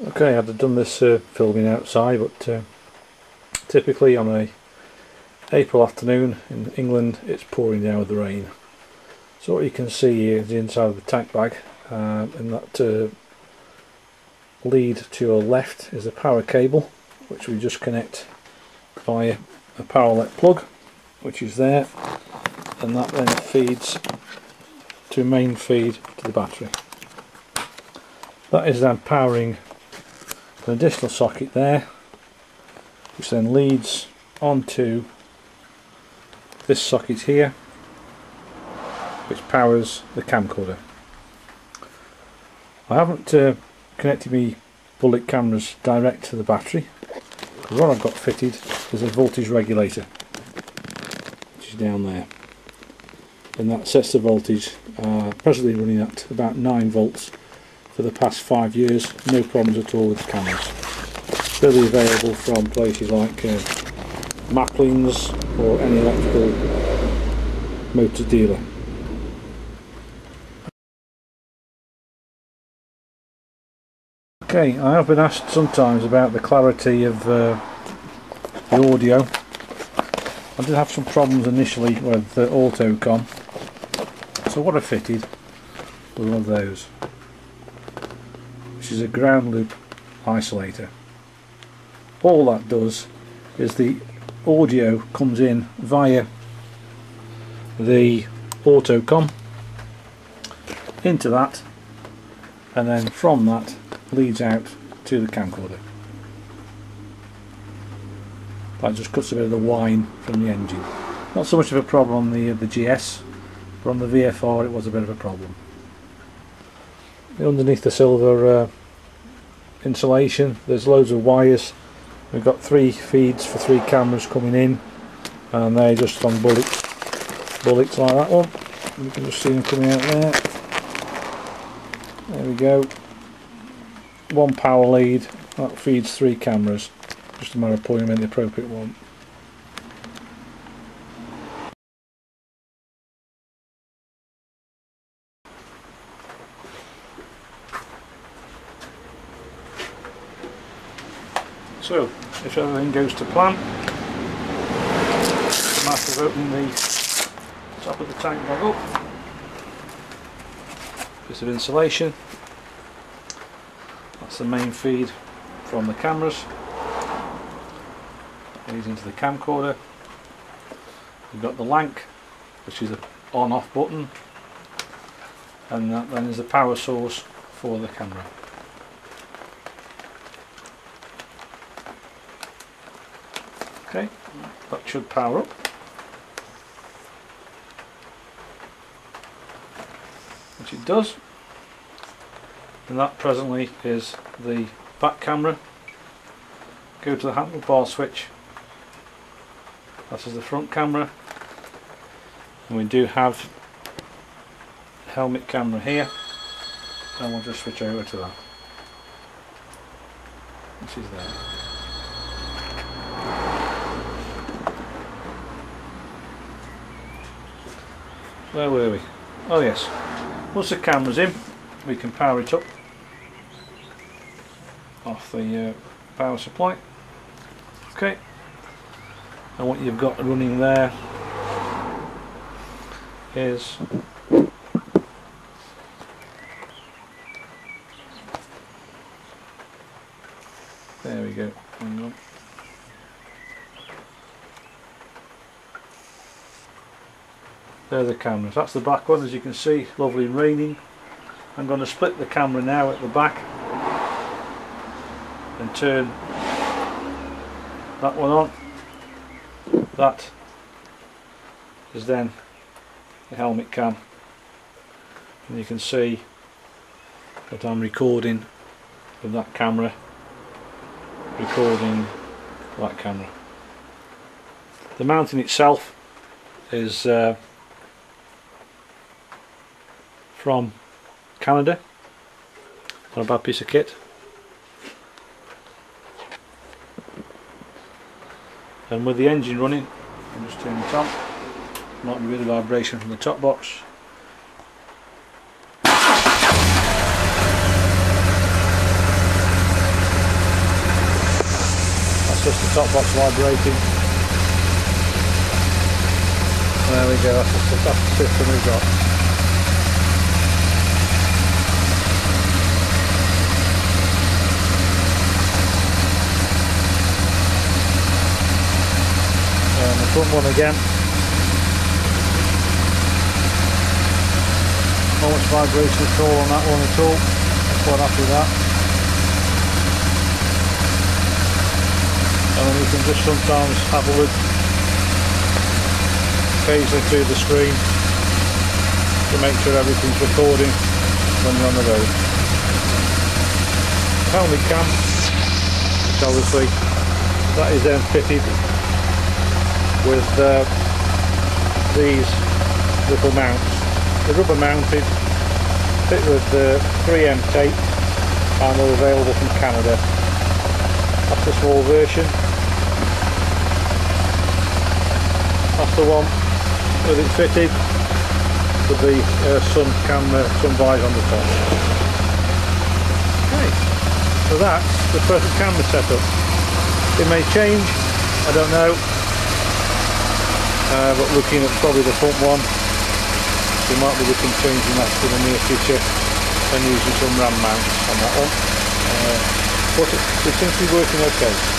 Okay, I'd have done this filming outside, but typically on a April afternoon in England it's pouring down with the rain. So what you can see here is the inside of the tank bag, and that lead to your left is a power cable which we just connect via a power outlet plug which is there, and that then feeds to main feed to the battery. That is then powering an additional socket there, which then leads onto this socket here, which powers the camcorder. I haven't connected my bullet cameras direct to the battery, because what I've got fitted is a voltage regulator, which is down there, and that sets the voltage. Presently running at about 9 volts for the past 5 years, no problems at all with the cameras. Really available from places like Macklin's or any electrical motor dealer. Okay, I have been asked sometimes about the clarity of the audio. I did have some problems initially with the autocom, so what I fitted was one of those, which is a ground loop isolator. All that does is the audio comes in via the autocom into that, and then from that leads out to the camcorder. That just cuts a bit of the whine from the engine. Not so much of a problem on the GS, but on the VFR it was a bit of a problem. Underneath the silver insulation there's loads of wires. We've got 3 feeds for 3 cameras coming in, and they're just on bullets like that one. You can just see them coming out there. There we go. 1 power lead, that feeds 3 cameras. Just a matter of putting them in the appropriate one. So, if everything goes to plan, it's a matter of opening the top of the tank bag up. Bit of insulation. That's the main feed from the cameras. It leads into the camcorder. We've got the lank, which is an on-off button, and that then is the power source for the camera. Okay, that should power up. Which it does. And that presently is the back camera. Go to the handlebar switch. That is the front camera. And we do have the helmet camera here. And we'll just switch over to that. Which is there. Where were we? Oh yes, once the camera's in we can power it up off the power supply. Okay, and what you've got running there is there we go. Hang on. There are the cameras. That's the back one, as you can see, lovely and raining. I'm going to split the camera now at the back and turn that one on. That is then the helmet cam, and you can see that I'm recording with that camera, recording that camera. The mounting itself is from Canada. Not a bad piece of kit. And with the engine running, you can just turn it on. Might be a bit of vibration from the top box. just the top box vibrating. There we go, that's the system we've got. And the front one again. Not much vibration at all on that one at all. I'm quite happy with that. And then you can just sometimes have a look occasionally through the screen to make sure everything's recording when you're on the road. The helmet cam, which obviously that is then fitted with these little mounts. They're rubber mounted, fit with 3M tape, and they're available from Canada. That's the small version. That's the one with it fitted with the sun visor on the top. Okay, so that's the perfect camera setup. It may change, I don't know, but looking at probably the front one, we might be looking at changing that in the near future and using some RAM mounts on that one, but it seems to be working okay.